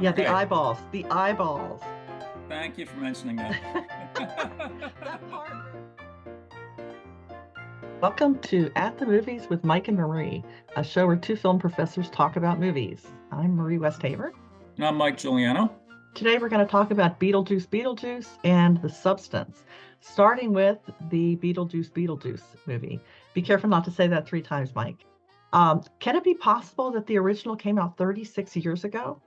All Yeah, the right. eyeballs. The eyeballs. Thank you for mentioning that. That part. Welcome to At the Movies with Mike and Marie, a show where two film professors talk about movies. I'm Marie Westhaver. And I'm Mike Giuliano. Today we're going to talk about Beetlejuice Beetlejuice and the substance, starting with the Beetlejuice Beetlejuice movie. Be careful not to say that 3 times, Mike. Can it be possible that the original came out 36 years ago?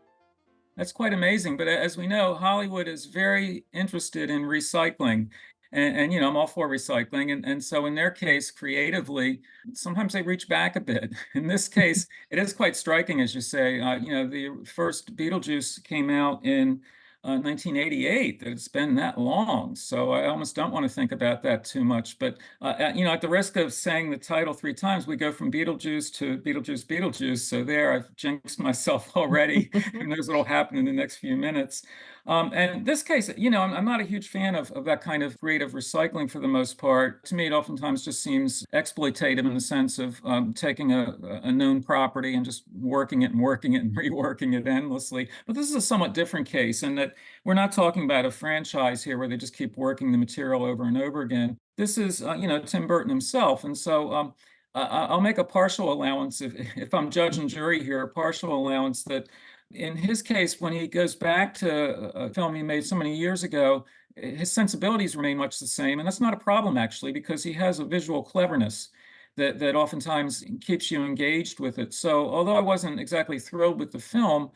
That's quite amazing. But as we know, Hollywood is very interested in recycling. And I'm all for recycling. And so in their case, creatively, sometimes they reach back a bit. In this case, it is quite striking, as you say. The first Beetlejuice came out in 1988, that it's been that long. So I almost don't want to think about that too much. But, at the risk of saying the title 3 times, we go from Beetlejuice to Beetlejuice Beetlejuice. So there, I've jinxed myself already. Who knows what'll happen in the next few minutes. And in this case, I'm not a huge fan of that kind of creative recycling for the most part. To me, it oftentimes just seems exploitative in the sense of taking a known property and just working it and working it and reworking it endlessly. But this is a somewhat different case in that we're not talking about a franchise here where they just keep working the material over and over again. This is, Tim Burton himself. And so I'll make a partial allowance if I'm judge and jury here, a partial allowance that in his case, when he goes back to a film he made so many years ago, his sensibilities remain much the same. And that's not a problem, actually, because he has a visual cleverness that oftentimes keeps you engaged with it. So, although I wasn't exactly thrilled with the film,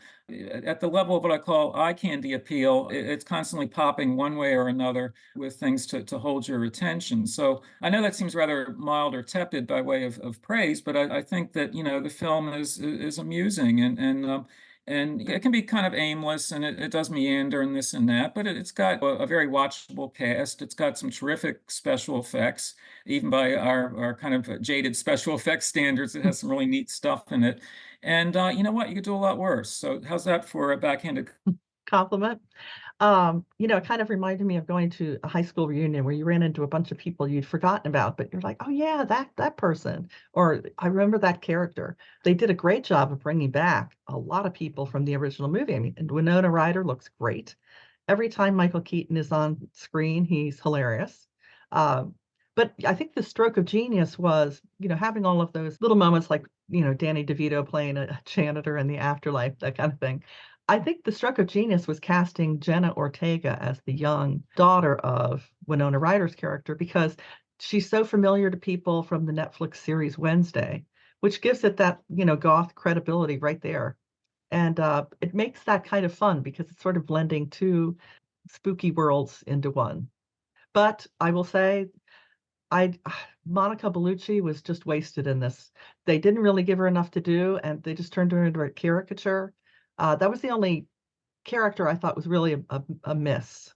at the level of what I call eye candy appeal, it's constantly popping one way or another with things to hold your attention. So, I know that seems rather mild or tepid by way of praise, but I think that, the film is amusing and it can be kind of aimless and it does meander and this and that, but it's got a very watchable cast. It's got some terrific special effects, even by our kind of jaded special effects standards. It has some really neat stuff in it. And you know what? You could do a lot worse. So how's that for a backhanded? Compliment. It kind of reminded me of going to a high school reunion where you ran into a bunch of people you'd forgotten about, but you're like, oh yeah, that person, or I remember that character. They did a great job of bringing back a lot of people from the original movie. I mean, and Winona Ryder looks great. Every time Michael Keaton is on screen, he's hilarious. Um, but I think the stroke of genius was, having all of those little moments like, Danny DeVito playing a janitor in the afterlife, that kind of thing. I think the stroke of genius was casting Jenna Ortega as the young daughter of Winona Ryder's character because she's so familiar to people from the Netflix series Wednesday, which gives it that, goth credibility right there. And it makes that kind of fun because it's sort of blending two spooky worlds into one. But I will say, I Monica Bellucci was just wasted in this. They didn't really give her enough to do, and they just turned her into a caricature. That was the only character I thought was really a miss.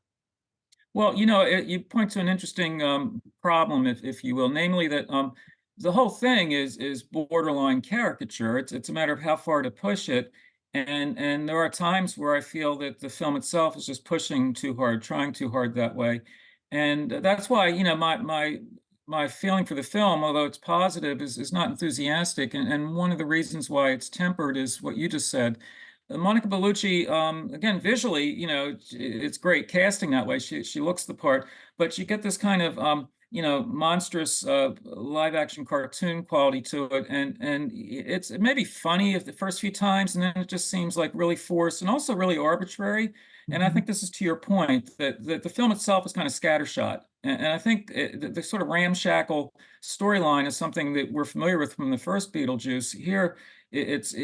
Well, you point to an interesting problem, if you will, namely that the whole thing is borderline caricature. It's a matter of how far to push it, and there are times where I feel that the film itself is just pushing too hard, trying too hard that way, and that's why my feeling for the film, although it's positive, is not enthusiastic, and one of the reasons why it's tempered is what you just said. Monica Bellucci, again, visually, it's great casting that way. She looks the part, but you get this kind of monstrous live action cartoon quality to it, and it may be funny if the first few times, and then it just seems like really forced and also really arbitrary. And I Mhm. think this is to your point that the film itself is kind of scattershot. And I think the sort of ramshackle storyline is something that we're familiar with from the first Beetlejuice. Here, it's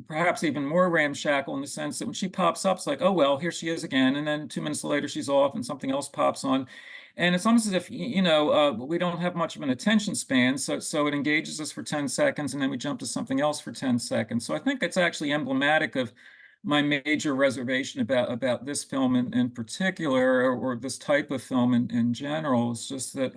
perhaps even more ramshackle in the sense that when she pops up, it's like, oh, well, here she is again. And then 2 minutes later, she's off and something else pops on. And it's almost as if, we don't have much of an attention span. So it engages us for 10 seconds and then we jump to something else for 10 seconds. So I think it's actually emblematic of my major reservation about this film in particular, or this type of film in general. It's just that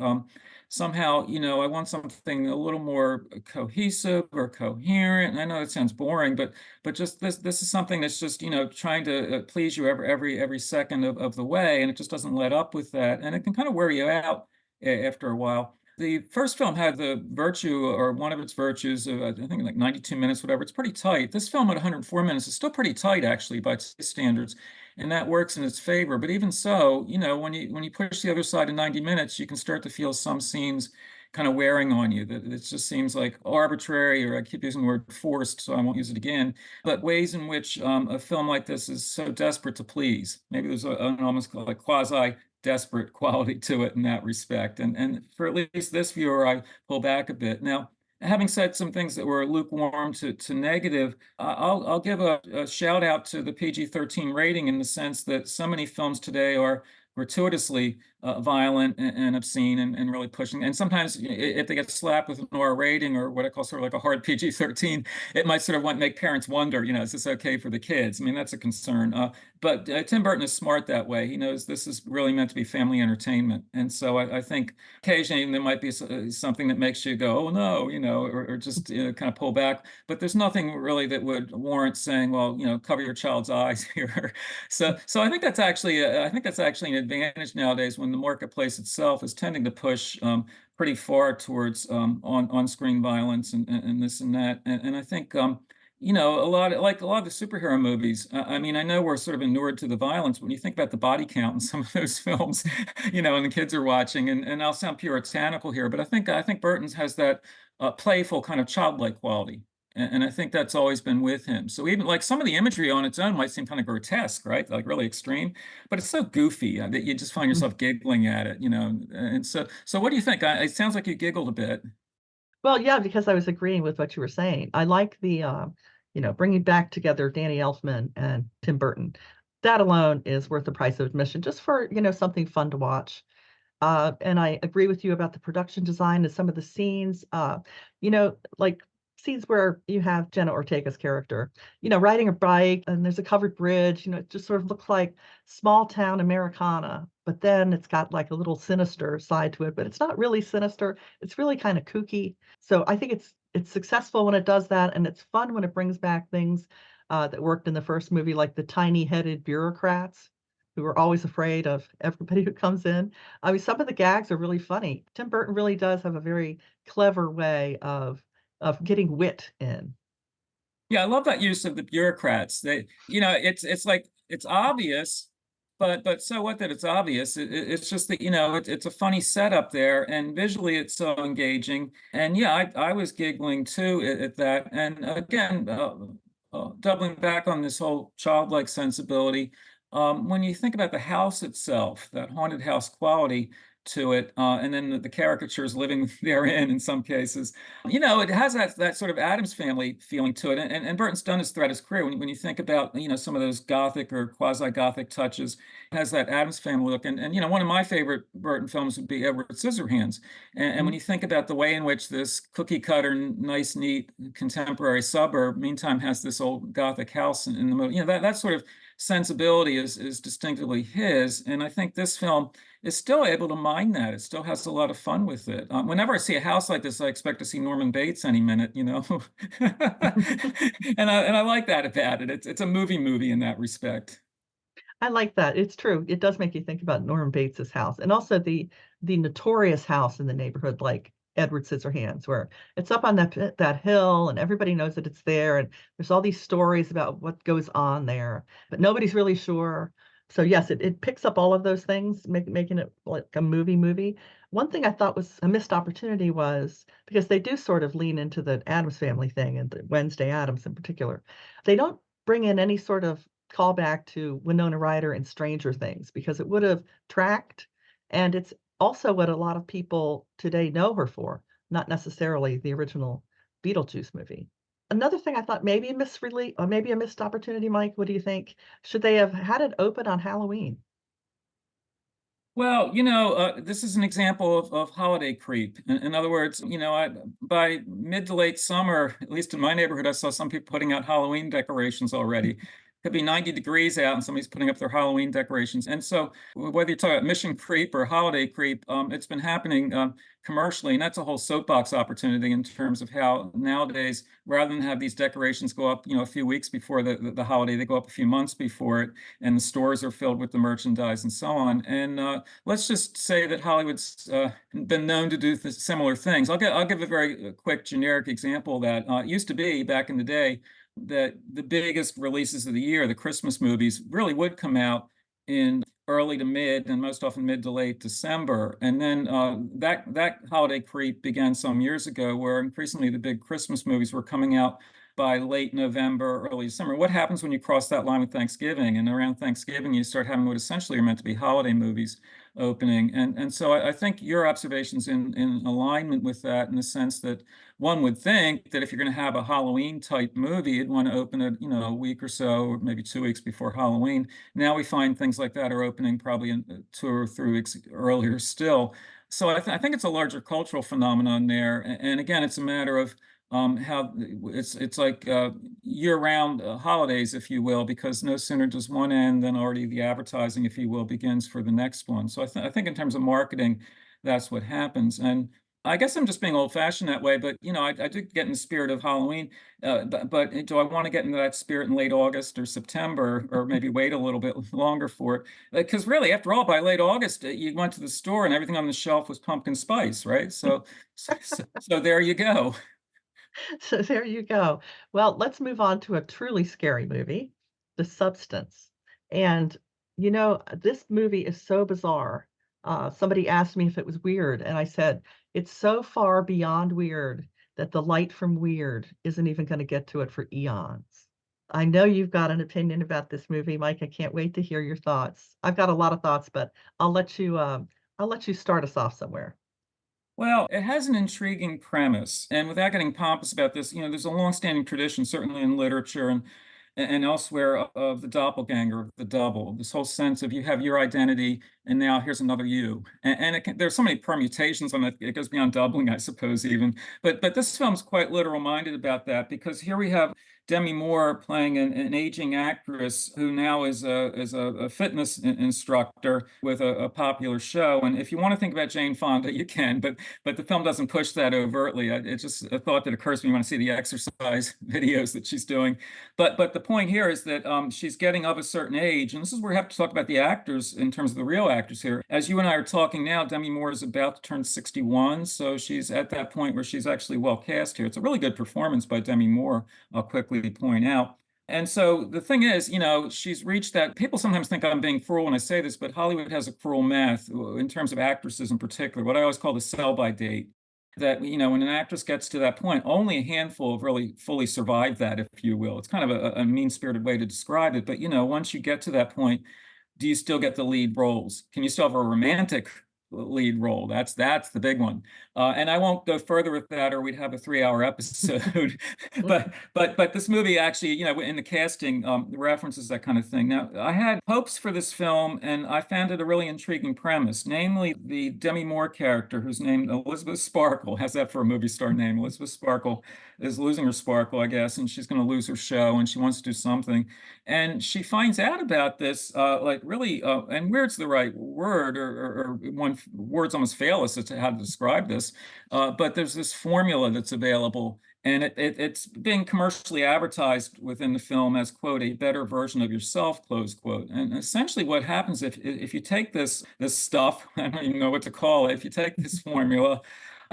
somehow, I want something a little more cohesive or coherent. And I know it sounds boring, but just this is something that's just, trying to please you every second of the way, and it just doesn't let up with that, and it can kind of wear you out after a while. The first film had the virtue, or one of its virtues, of I think like 92 minutes, whatever. It's pretty tight. This film at 104 minutes is still pretty tight, actually, by today's standards, and that works in its favor. But even so, when you push the other side to 90 minutes, you can start to feel some scenes kind of wearing on you. That it just seems like arbitrary, or I keep using the word forced, so I won't use it again. But ways in which a film like this is so desperate to please. Maybe there's an almost like quasi desperate quality to it in that respect. And for at least this viewer, I pull back a bit. Now, having said some things that were lukewarm to negative, I'll give a shout out to the PG-13 rating, in the sense that so many films today are gratuitously violent and obscene, and really pushing. And sometimes, if they get slapped with an R rating, or what I call sort of like a hard PG-13, it might sort of make parents wonder, is this okay for the kids? I mean, that's a concern. But Tim Burton is smart that way. He knows this is really meant to be family entertainment. And so I think occasionally there might be something that makes you go, oh no, or just kind of pull back. But there's nothing really that would warrant saying, well, cover your child's eyes here. So I think that's actually an advantage nowadays, when the marketplace itself is tending to push pretty far towards on-screen violence, and this and that. And I think a lot of the superhero movies. I mean, I know we're sort of inured to the violence. When you think about the body count in some of those films, and the kids are watching, and I'll sound puritanical here, but I think Burton's has that playful kind of childlike quality. And I think that's always been with him. So even like some of the imagery on its own might seem kind of grotesque, right? Like really extreme, but it's so goofy that you just find yourself giggling at it. And so what do you think? It sounds like you giggled a bit. Well, yeah, because I was agreeing with what you were saying. I like the, bringing back together Danny Elfman and Tim Burton. That alone is worth the price of admission, just for, something fun to watch. And I agree with you about the production design and some of the scenes. Like scenes where you have Jenna Ortega's character, riding a bike, and there's a covered bridge. It just sort of looks like small town Americana, but then it's got like a little sinister side to it. But it's not really sinister. It's really kind of kooky. So I think it's successful when it does that, and it's fun when it brings back things that worked in the first movie, like the tiny-headed bureaucrats who are always afraid of everybody who comes in. I mean, some of the gags are really funny. Tim Burton really does have a very clever way of getting wit in. Yeah, I love that use of the bureaucrats. It's like it's obvious, but so what that it's obvious? It's just that it's a funny setup there, and visually it's so engaging. And yeah, I was giggling too at that. And again, doubling back on this whole childlike sensibility, when you think about the house itself, that haunted house quality to it, and then the caricatures living therein in some cases, it has that sort of Adams Family feeling to it. And Burton's done this throughout his career. When you think about some of those gothic or quasi-gothic touches, it has that Adams Family look. And one of my favorite Burton films would be Edward Scissorhands. And when Mhm. you think about the way in which this cookie cutter, nice, neat, contemporary suburb, meantime, has this old Gothic house in the middle, that sort of sensibility is distinctively his. And I think this film is still able to mine that. It still has a lot of fun with it. Whenever I see a house like this, I expect to see Norman Bates any minute. And I like that about it. It's a movie in that respect. I like that. It's true. It does make you think about Norman Bates's house, and also the notorious house in the neighborhood, like Edward Scissorhands, where it's up on that hill, and everybody knows that it's there, and there's all these stories about what goes on there, but nobody's really sure. So yes, it picks up all of those things, making it like a movie. One thing I thought was a missed opportunity was because they do sort of lean into the Addams Family thing, and the Wednesday Addams in particular. They don't bring in any sort of callback to Winona Ryder and Stranger Things, because it would have tracked. And it's also what a lot of people today know her for, not necessarily the original Beetlejuice movie. Another thing I thought maybe a misrelease or maybe a missed opportunity, Mike. What do you think? Should they have had it open on Halloween? Well, this is an example of holiday creep. In other words, by mid to late summer, at least in my neighborhood, I saw some people putting out Halloween decorations already. could be 90 degrees out and somebody's putting up their Halloween decorations. And so whether you're talking about mission creep or holiday creep, it's been happening commercially, and that's a whole soapbox opportunity in terms of how nowadays, rather than have these decorations go up, a few weeks before the holiday, they go up a few months before it, and the stores are filled with the merchandise and so on. And let's just say that Hollywood's been known to do similar things. I'll give a very quick generic example of that. It used to be back in the day that the biggest releases of the year, the Christmas movies, really would come out in early to mid, and most often mid to late December. And then that holiday creep began some years ago, where increasingly the big Christmas movies were coming out by late November, early December. What happens when you cross that line with Thanksgiving? And around Thanksgiving, you start having what essentially are meant to be holiday movies opening. And so I think your observation's in alignment with that, in the sense that one would think that if you're going to have a Halloween type movie, you'd want to open it, a week or so, or maybe 2 weeks before Halloween. Now we find things like that are opening probably 2 or 3 weeks earlier still. So I think it's a larger cultural phenomenon there. And again, it's a matter of how it's like year-round holidays, if you will, because no sooner does one end than already the advertising, if you will, begins for the next one. So I think in terms of marketing, that's what happens. And I guess I'm just being old-fashioned that way, but I do get in the spirit of Halloween. But do I want to get into that spirit in late August or September, or maybe wait a little bit longer for it? Because really, after all, by late August, you went to the store and everything on the shelf was pumpkin spice, right? So there you go. So there you go. Well, let's move on to a truly scary movie, The Substance. And, this movie is so bizarre. Somebody asked me if it was weird, and I said, it's so far beyond weird that the light from weird isn't even going to get to it for eons. I know you've got an opinion about this movie, Mike. I can't wait to hear your thoughts. I've got a lot of thoughts, but I'll let you start us off somewhere. Well, it has an intriguing premise, and without getting pompous about this, there's a long-standing tradition, certainly in literature and elsewhere, of the doppelganger, of the double. This whole sense of you have your identity, and now here's another you. There's so many permutations on it. It goes beyond doubling, I suppose, even. But this film's quite literal-minded about that, because here we have Demi Moore playing an aging actress who now is a fitness instructor with a popular show. And if you want to think about Jane Fonda, you can, but the film doesn't push that overtly. It's just a thought that occurs when you want to see the exercise videos that she's doing. But the point here is that she's getting of a certain age, and this is where we have to talk about the actors in terms of the real actors here. As you and I are talking now, Demi Moore is about to turn 61, so she's at that point where she's actually well cast here. It's a really good performance by Demi Moore, I'll quickly point out. And so the thing is, she's reached that. People sometimes think I'm being cruel when I say this, but Hollywood has a cruel math in terms of actresses in particular, what I always call the sell-by date. That, when an actress gets to that point, only a handful have really fully survived that, if you will. It's kind of a mean-spirited way to describe it. But, once you get to that point, do you still get the lead roles? Can you still have a romantic lead role? That's the big one. And I won't go further with that, or we'd have a 3-hour episode. But this movie actually, in the casting, references that kind of thing. Now, I had hopes for this film, and I found it a really intriguing premise, namely the Demi Moore character, who's named Elizabeth Sparkle. How's that for a movie star name? Elizabeth Sparkle is losing her sparkle, I guess, and she's going to lose her show, and she wants to do something. And she finds out about this, like really, and weird's the right word, or one words almost fail us as to how to describe this. But there's this formula that's available, and it's being commercially advertised within the film as, quote, a better version of yourself, close quote. And essentially what happens if you take this stuff, I don't even know what to call it, if you take this formula,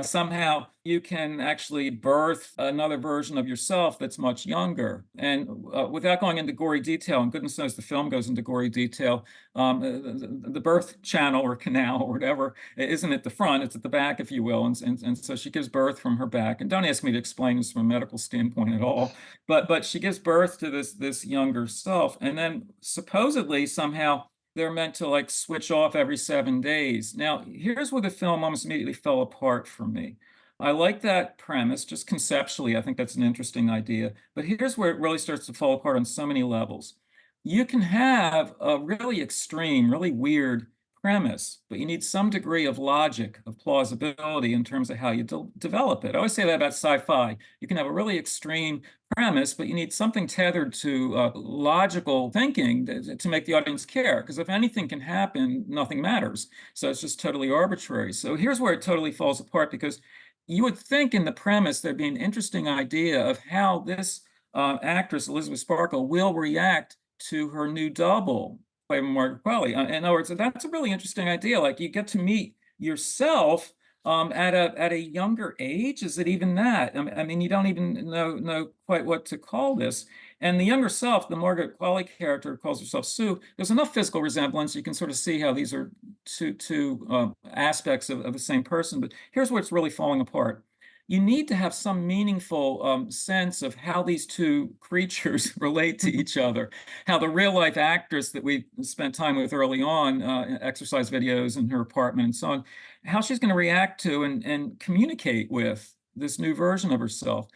somehow you can actually birth another version of yourself that's much younger. And without going into gory detail, and goodness knows the film goes into gory detail, the birth channel or canal or whatever isn't at the front, it's at the back, if you will. And so she gives birth from her back. And don't ask me to explain this from a medical standpoint at all, but she gives birth to this younger self. And then supposedly somehow they're meant to like switch off every 7 days. Now, here's where the film almost immediately fell apart for me. I like that premise, just conceptually. I think that's an interesting idea. But here's where it really starts to fall apart on so many levels. You can have a really extreme, really weird premise, but you need some degree of logic, of plausibility in terms of how you develop it. I always say that about sci-fi. You can have a really extreme premise, but you need something tethered to logical thinking to make the audience care. Because if anything can happen, nothing matters. So it's just totally arbitrary. So here's where it totally falls apart, because you would think in the premise there'd be an interesting idea of how this actress, Elizabeth Sparkle, will react to her new double, played by Margaret Qualley. In other words, that's a really interesting idea. Like you get to meet yourself at a younger age. Is it even that? I mean, you don't even know quite what to call this. And the younger self, the Margaret Qualley character calls herself Sue. There's enough physical resemblance. You can sort of see how these are two aspects of the same person. But here's where it's really falling apart. You need to have some meaningful sense of how these two creatures relate to each other, how the real life actress that we spent time with early on, exercise videos in her apartment and so on, how she's going to react to and communicate with this new version of herself.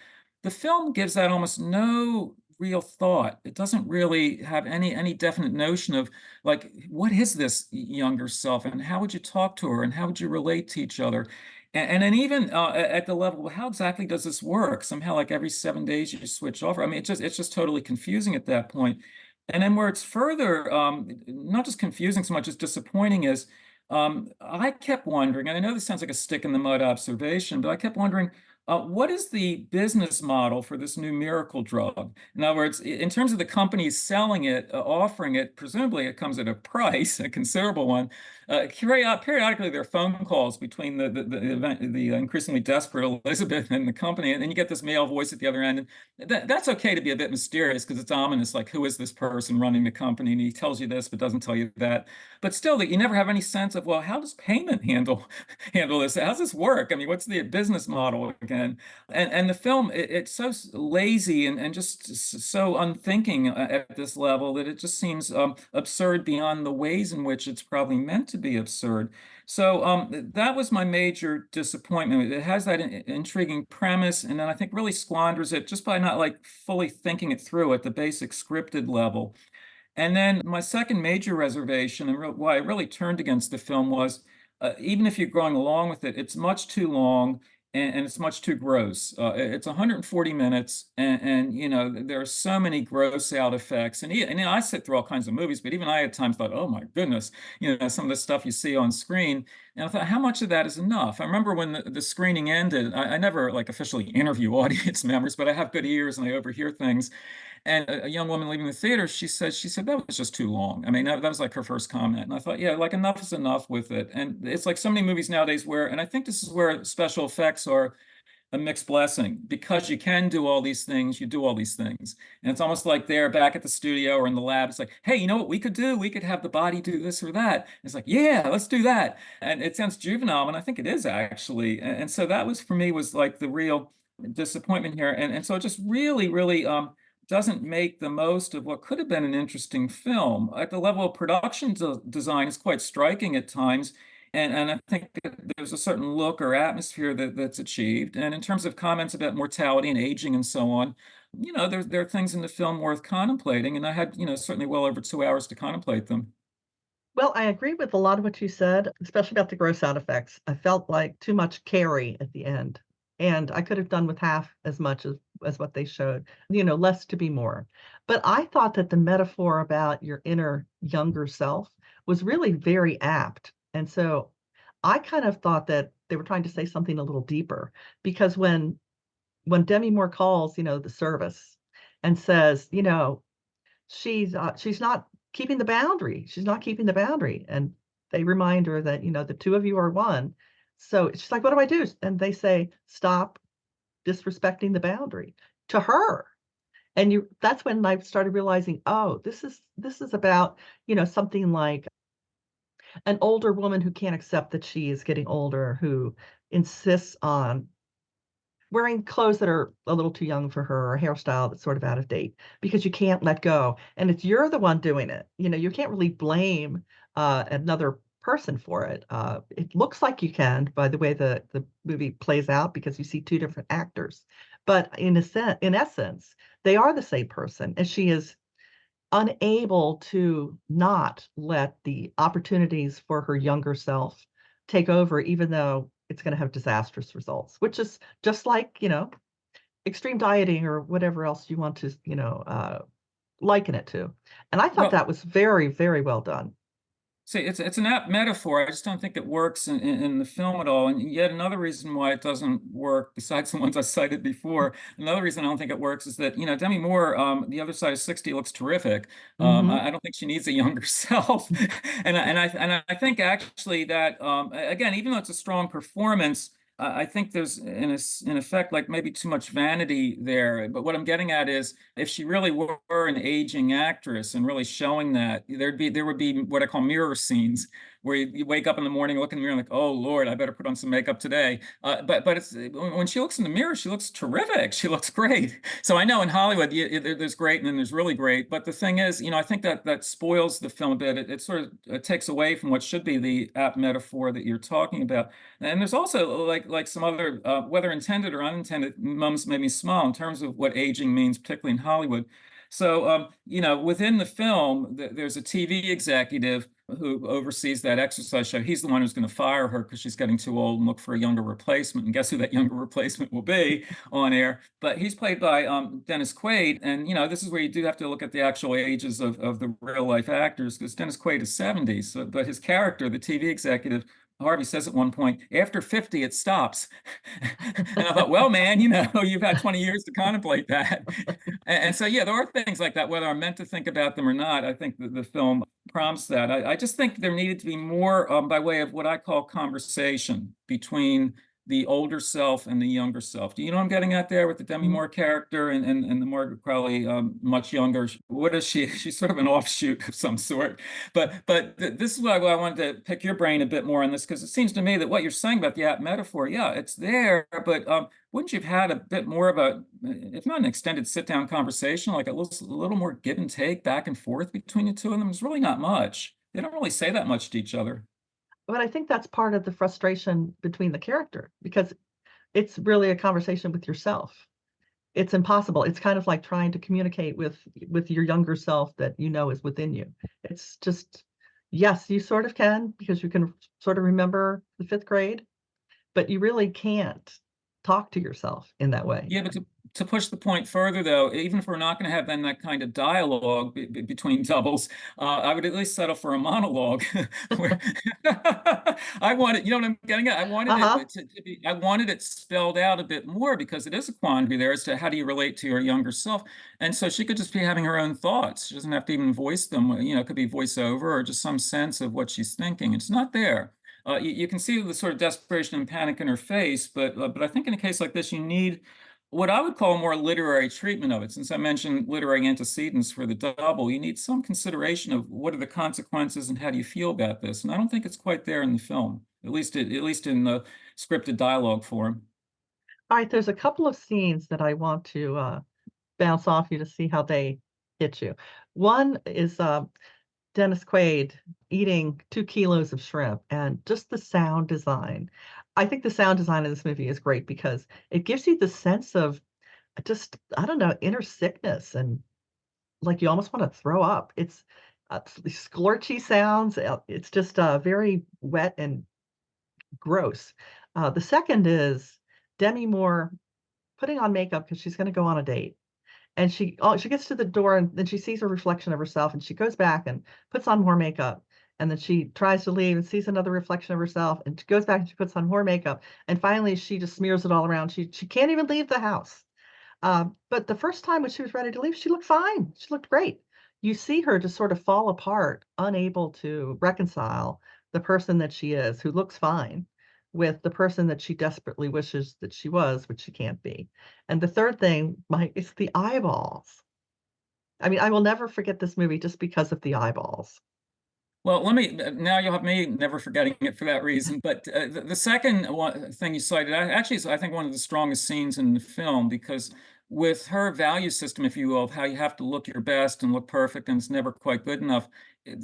The film gives that almost no real thought. It doesn't really have any definite notion of like, what is this younger self and how would you talk to her and how would you relate to each other? And then even at the level, well, how exactly does this work? Somehow, like every 7 days, you switch over. I mean, it's just totally confusing at that point. And then where it's further, not just confusing so much as disappointing is, I kept wondering, and I know this sounds like a stick in the mud observation, but I kept wondering, what is the business model for this new miracle drug? In other words, in terms of the companies selling it, offering it, presumably it comes at a price, a considerable one. Periodically, there are phone calls between the increasingly desperate Elizabeth and the company, and then you get this male voice at the other end. And that's okay to be a bit mysterious because it's ominous, like who is this person running the company? And he tells you this, but doesn't tell you that. But still, that you never have any sense of, well, how does payment handle this? How does this work? I mean, what's the business model again? And the film, it's so lazy and just so unthinking at this level that it just seems absurd beyond the ways in which it's probably meant to be absurd. So that was my major disappointment. It has that intriguing premise, and then I think really squanders it just by not like fully thinking it through at the basic scripted level. And then my second major reservation, and why I really turned against the film, was even if you're going along with it, it's much too long and it's much too gross. It's 140 minutes, and there are so many gross out effects. And I sit through all kinds of movies, but even I at times thought, oh my goodness, some of the stuff you see on screen. And I thought, how much of that is enough? I remember when the screening ended, I never like officially interview audience members, but I have good ears and I overhear things. And a young woman leaving the theater, she said that was just too long. I mean, that was like her first comment. And I thought, yeah, like enough is enough with it. And it's like so many movies nowadays where, and I think this is where special effects are a mixed blessing because you can do all these things, you do all these things. And it's almost like they're back at the studio or in the lab. It's like, hey, you know what we could do? We could have the body do this or that. And it's like, yeah, let's do that. And it sounds juvenile, and I think it is actually. And so that was for me was like the real disappointment here. And so it just really doesn't make the most of what could have been an interesting film. At the level of production design, is quite striking at times. And I think there's a certain look or atmosphere that's achieved. And in terms of comments about mortality and aging and so on, there are things in the film worth contemplating. And I had, certainly well over 2 hours to contemplate them. Well, I agree with a lot of what you said, especially about the gross sound effects. I felt like too much carry at the end, and I could have done with half as much as what they showed, less to be more. But I thought that the metaphor about your inner younger self was really very apt. And so I kind of thought that they were trying to say something a little deeper because when Demi Moore calls, the service and says, she's not keeping the boundary. She's not keeping the boundary. And they remind her that, the two of you are one. So she's like, what do I do? And they say, stop disrespecting the boundary to her. And that's when I started realizing, oh, this is about, something like an older woman who can't accept that she is getting older, who insists on wearing clothes that are a little too young for her, or a hairstyle that's sort of out of date because you can't let go. And it's you're the one doing it. You can't really blame another person for it. It looks like you can by the way the movie plays out because you see two different actors. But in essence, they are the same person, and she is unable to not let the opportunities for her younger self take over, even though it's going to have disastrous results, which is just like, extreme dieting or whatever else you want to, liken it to. And I thought Well, that was very, very well done. see, it's an apt metaphor. I just don't think it works in the film at all. And yet another reason why it doesn't work, besides the ones I cited before, another reason I don't think it works is that, Demi Moore, The Other Side of 60 looks terrific. Hmm. I don't think she needs a younger self. And I think actually that again, even though it's a strong performance, I think there's in effect like maybe too much vanity there. But what I'm getting at is if she really were an aging actress and really showing that, there would be what I call mirror scenes where you wake up in the morning, look in the mirror, like, oh Lord, I better put on some makeup today. But it's when she looks in the mirror, she looks terrific. She looks great. So I know in Hollywood, there's great and then there's really great. But the thing is, I think that spoils the film a bit. It sort of takes away from what should be the apt metaphor that you're talking about. And there's also like some other, whether intended or unintended, moments made me smile in terms of what aging means, particularly in Hollywood. So, within the film, there's a TV executive who oversees that exercise show. He's the one who's going to fire her because she's getting too old and look for a younger replacement. And guess who that younger replacement will be on air? But he's played by Dennis Quaid. And, this is where you do have to look at the actual ages of the real life actors because Dennis Quaid is 70. So, but his character, the TV executive, Harvey says at one point, after 50, it stops. And I thought, well, man, you've had 20 years to contemplate that. And so, yeah, there are things like that, whether I'm meant to think about them or not. I think the film prompts that. I just think there needed to be more by way of what I call conversation between the older self and the younger self. Do you know what I'm getting at there with the Demi Moore character and the Margaret Crowley, much younger? What is she? She's sort of an offshoot of some sort. But this is why I wanted to pick your brain a bit more on this because it seems to me that what you're saying about the app metaphor, yeah, it's there, but wouldn't you have had a bit more of a, if not an extended sit-down conversation, like a little more give and take back and forth between the two of them? It's really not much. They don't really say that much to each other. But I think that's part of the frustration between the character because it's really a conversation with yourself. It's impossible. It's kind of like trying to communicate with your younger self that you know is within you. It's just, yes, you sort of can because you can sort of remember the fifth grade, but you really can't talk to yourself in that way. Yeah, but to push the point further, though, even if we're not going to have then that kind of dialogue between doubles, I would at least settle for a monologue. Where I wanted, you know what I'm getting at? I wanted Uh-huh. it to be, I wanted it spelled out a bit more because it is a quandary there as to how do you relate to your younger self. And so she could just be having her own thoughts. She doesn't have to even voice them. It could be voiceover or just some sense of what she's thinking. It's not there. You can see the sort of desperation and panic in her face, but I think in a case like this, you need what I would call a more literary treatment of it. Since I mentioned literary antecedents for the double, you need some consideration of what are the consequences and how do you feel about this. And I don't think it's quite there in the film, at least in the scripted dialogue form. All right, there's a couple of scenes that I want to bounce off you to see how they hit you. One is Dennis Quaid eating 2 kilos of shrimp and just the sound design. I think the sound design of this movie is great because it gives you the sense of just, I don't know, inner sickness and like you almost want to throw up. It's these scorchy sounds. It's just very wet and gross. The second is Demi Moore putting on makeup because she's going to go on a date and she gets to the door and then she sees a reflection of herself and she goes back and puts on more makeup and then she tries to leave and sees another reflection of herself and she goes back and she puts on more makeup and finally she just smears it all around. She can't even leave the house. But the first time when she was ready to leave, she looked fine. She looked great. You see her just sort of fall apart, unable to reconcile the person that she is, who looks fine, with the person that she desperately wishes that she was, which she can't be. And the third thing, Mike, is the eyeballs. I mean, I will never forget this movie just because of the eyeballs. Well, now you'll have me never forgetting it for that reason. But the second thing you cited, actually, is I think one of the strongest scenes in the film because with her value system, if you will, of how you have to look your best and look perfect and it's never quite good enough,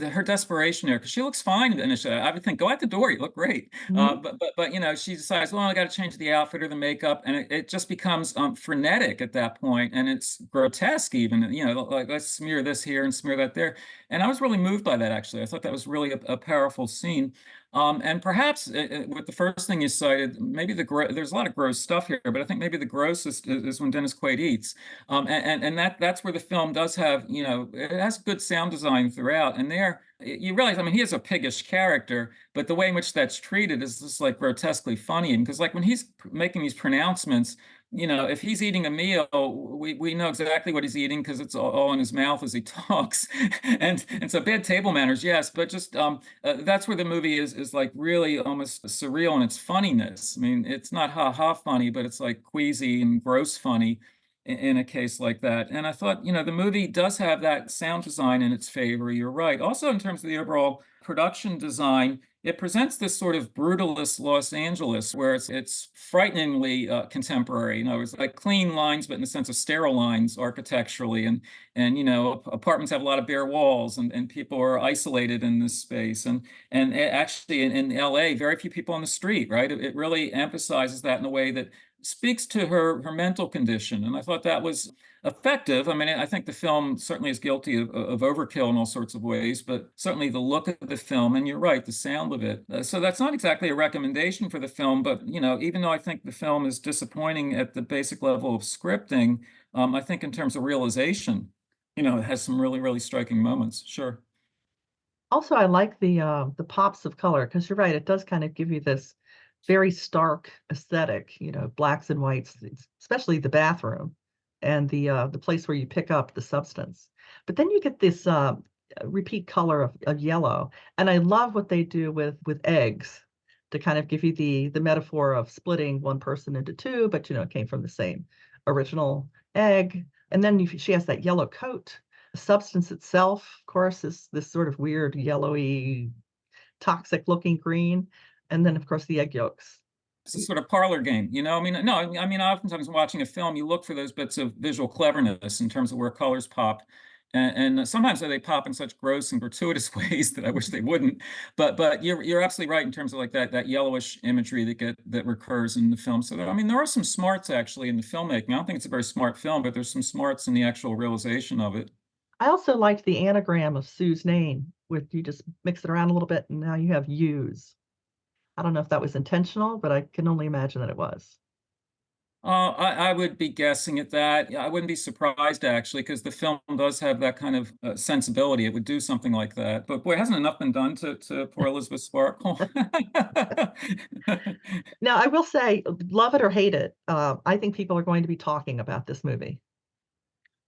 her desperation there, because she looks fine initially. I would think, go out the door, you look great. Mhm. But she decides, well, I got to change the outfit or the makeup, and it just becomes frenetic at that point, and it's grotesque even. Like, let's smear this here and smear that there. And I was really moved by that, actually. I thought that was really a powerful scene. And perhaps with the first thing you cited, maybe there's a lot of gross stuff here, but I think maybe the grossest is when Dennis Quaid eats. And that's where the film does have, it has good sound design throughout. And there, you realize, I mean, he is a piggish character, but the way in which that's treated is just like grotesquely funny. And because, like, when he's making these pronouncements, if he's eating a meal, we know exactly what he's eating because it's all in his mouth as he talks. And so bad table manners, yes, but just that's where the movie is like really almost surreal in its funniness. I mean, it's not ha ha funny, but it's like queasy and gross funny in a case like that. And I thought, the movie does have that sound design in its favor. You're right. Also, in terms of the overall production design, it presents this sort of brutalist Los Angeles where it's frighteningly contemporary. It's like clean lines, but in the sense of sterile lines architecturally. And apartments have a lot of bare walls, and people are isolated in this space. And actually in LA, very few people on the street, right? It really emphasizes that in a way that speaks to her mental condition. And I thought that was effective. I mean, I think the film certainly is guilty of overkill in all sorts of ways, but certainly the look of the film, and you're right, the sound of it. So that's not exactly a recommendation for the film, but even though I think the film is disappointing at the basic level of scripting, I think in terms of realization, it has some really, really striking moments. Sure. Also, I like the pops of color because you're right, it does kind of give you this very stark aesthetic, blacks and whites, especially the bathroom and the place where you pick up the substance. But then you get this repeat color of yellow, and I love what they do with eggs to kind of give you the metaphor of splitting one person into two, but it came from the same original egg. And then she has that yellow coat. The substance itself, of course, is this sort of weird yellowy, toxic looking green. And then, of course, the egg yolks. It's a sort of parlor game, I mean, no, I mean, oftentimes watching a film, you look for those bits of visual cleverness in terms of where colors pop. And sometimes they pop in such gross and gratuitous ways that I wish they wouldn't. But you're absolutely right in terms of like that yellowish imagery that recurs in the film. So I mean, there are some smarts actually in the filmmaking. I don't think it's a very smart film, but there's some smarts in the actual realization of it. I also liked the anagram of Sue's name, where you just mix it around a little bit and now you have Hughes. I don't know if that was intentional, but I can only imagine that it was. I would be guessing at that. Yeah, I wouldn't be surprised actually, because the film does have that kind of sensibility. It would do something like that. But boy, hasn't enough been done to poor Elizabeth Sparkle? Now, I will say, love it or hate it, I think people are going to be talking about this movie.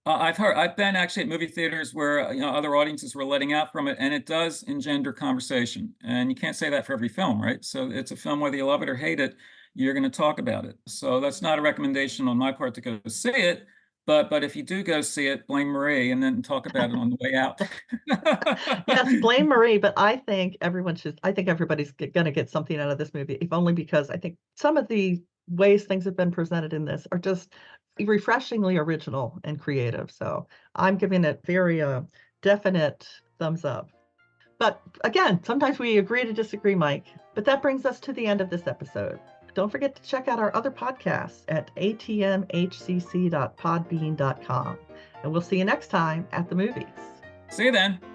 I've been actually at movie theaters where other audiences were letting out from it, and it does engender conversation. And you can't say that for every film, right? So it's a film, whether you love it or hate it, you're going to talk about it. So that's not a recommendation on my part to go see it, but if you do go see it, blame Marie and then talk about it on the way out. Yes, blame Marie, but I think everybody's going to get something out of this movie, if only because I think some of the ways things have been presented in this are just refreshingly original and creative. So I'm giving it very definite thumbs up. But again, sometimes we agree to disagree, Mike. But that brings us to the end of this episode. Don't forget to check out our other podcasts at atmhcc.podbean.com. And we'll see you next time at the movies. See you then.